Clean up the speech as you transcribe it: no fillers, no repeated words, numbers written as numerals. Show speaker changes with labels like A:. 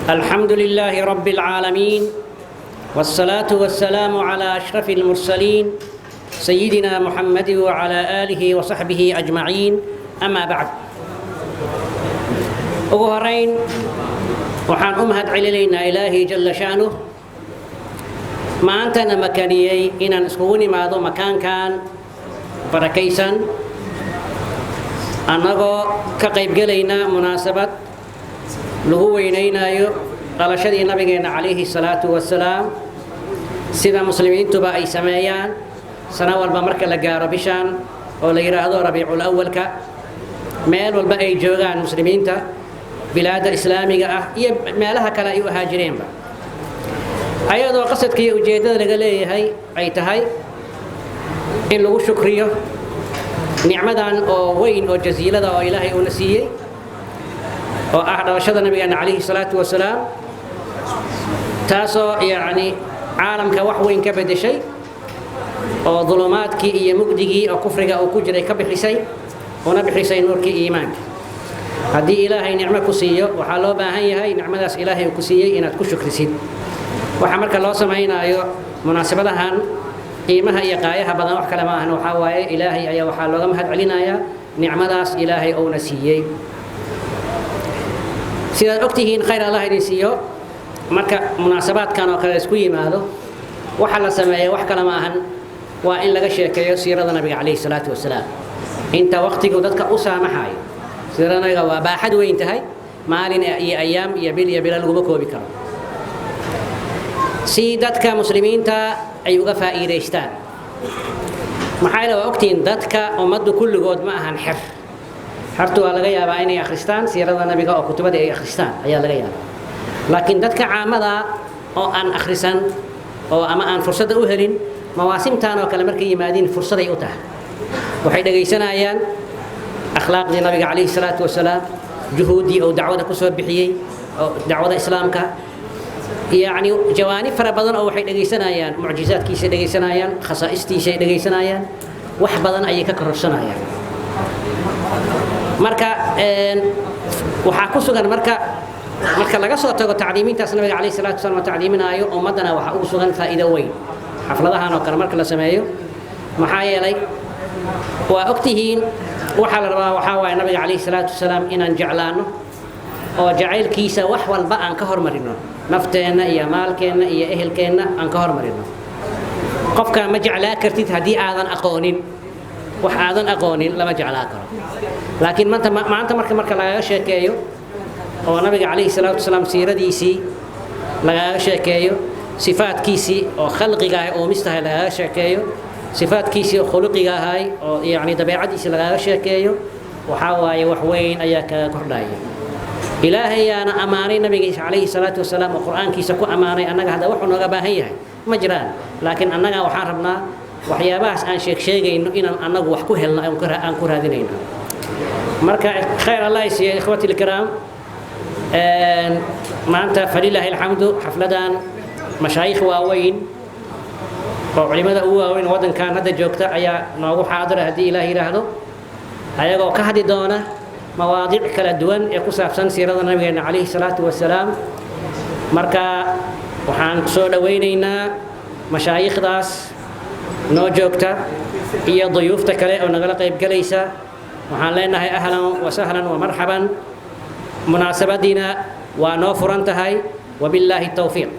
A: الحمد لله رب العالمين والصلاة والسلام على أشرف المرسلين سيدنا محمد وعلى آله وصحبه أجمعين أما بعد أغهرين وحان أمهد علينا إلهي جل شأنه ما أنتنا مكانيي إن نسكوني ما ذو مكان كان بركيسا أنغو كقيب قلينا مناسبة lagu weynaynayo dhalashadii nabigeena calayhi salaatu wasalaam sida muslimiintuba ay sameeyaan sana walba marka la gaaro bishaan oo la yiraahdo rabiicul awwalka meel walba ay joogaan muslimiinta bilaada islaamiga ah iyo meelaha kale ay u haajireenba ayadoo qasadka iyo ujeedada laga leeyahay ay tahay in lagu shukriyo nicmadan oo weyn oo jasiilada oo ilaahay uu na siiyay oo ah dhalashada nabigeena calayhi salaatu wasalaam taasoo yacni caalamka wax weyn ka bedeshay oo dulumaadkii iyo mugdigii oo kufriga uu ku jiray ka bixisay una bixisay nuurkii iimaanka haddii ilaahay nicmo ku siiyo waxaa loo baahan yahay nicmadaas ilaahay uu ku siiyey inaad ku shukrisid waxaa marka loo samaynayo munaasabadahan qiimaha iyo qaayaha badan wax kale ma ahan waxaa waaye ilaahay ayaa waxaa looga mahad celinayaa nicmadaas ilaahay uuna siiyey sidaad ogtihiin khayr allah idin siiyo marka munaasabaadkan oo kale isku yimaado waxa la sameeyo wax kale ma ahan waa in laga sheekeeyo siirada nabiga calayhi salaatu wasalaam inta waqtigu dadka u saamaxayo siirada nabiga waa baaxad weyn tahay maalin iyo ayaam iyo bil iyo bila laguma koobi karo si dadka muslimiinta ay uga faa'iidaystaan maxaa yeelay waa ogtihiin dadka ummaddu kulligood ma ahan xer hartu waa laga yaabaa inay akhristaan siirada nabiga oo kutubada ay akhristaan ayaa laga yaabaa laakiin dadka caamada oo aan akhrisan oo ama aan fursad u helin mawaasimtan oo kale markay yimaadeen fursad ay u tahay waxay dhageysanayaan akhlaaqdii nabiga calayhi salaatu wasalaam juhuudii oo dacwada ku soo bixiyay oo dacwada islaamka يعني جوانب فرا بدن oo waxay dhageysanayaan mucjizaadkiisa dhageysanayaan khasaa'istiisa dhageysanayaan wax badan ay ka kororsanayaan marka waxa ku sugan marka laga soo tago tacliimintaas nabiga calayhi salaatu wasalaam tacliiminaayo ummadana waxa ugu sugan faa'iido weyn xafladahan oo kale marka la sameeyo maxaa yeelay waa ogtihiin waxa la rabaa waxa waay nabiga calayhi salaatu wasalaam inaan jeclaano oo jacaylkiisa wax walba aan ka hormarino nafteena iyo maalkeena iyo ehelkeena aan ka hormarino qofka ma jeclaa kartid hadii aadan aqoonin wax aadan aqoonin lama jeclaa karo laakiin maanta marka laga sheekeeyo oo nabiga calayhi salaatu wasalaam siiradiisii laga sheekeeyo sifaadkiisii oo khalqiga ah oo mistahay laga sheekeeyo sifaadkiisii oo khuluqiga ah oo yaani dabeecadiisii laga sheekeeyo waxa waaye wax weyn ayaa ka kordhaya ilaahay ana amaanay nabiga calayhi salaatu wasalaam oo quraankiisa ku amaanay annaga hada wuxuu nooga baahan yahay ma jiraan laakiin annaga waxaan rabnaa waxyaabahaas aan sheegayno inaan annagu wax ku helno aan ku raadinayno marka khayr allah isiyo ikhwati alkiram maanta falilahi alhamdu xafladan mashaayikh waaweyn oo culimada ugu waaweyn wadankan hadda joogta ayaa noogu xaadira haddii ilaahay yiraahdo ayagoo ka hadli doona مواضيع كلا دوان يكوسف سن سيرة النبي عليه الصلاة والسلام مركا وحان سود وينينا مشايخ داس نوجوكتا هي ضيوف تكلي أو نغلق بجليسة وحان لنا هي أهلا وسهلا ومرحبا مناسبة دينا ونوفر انتهي وبالله التوفيق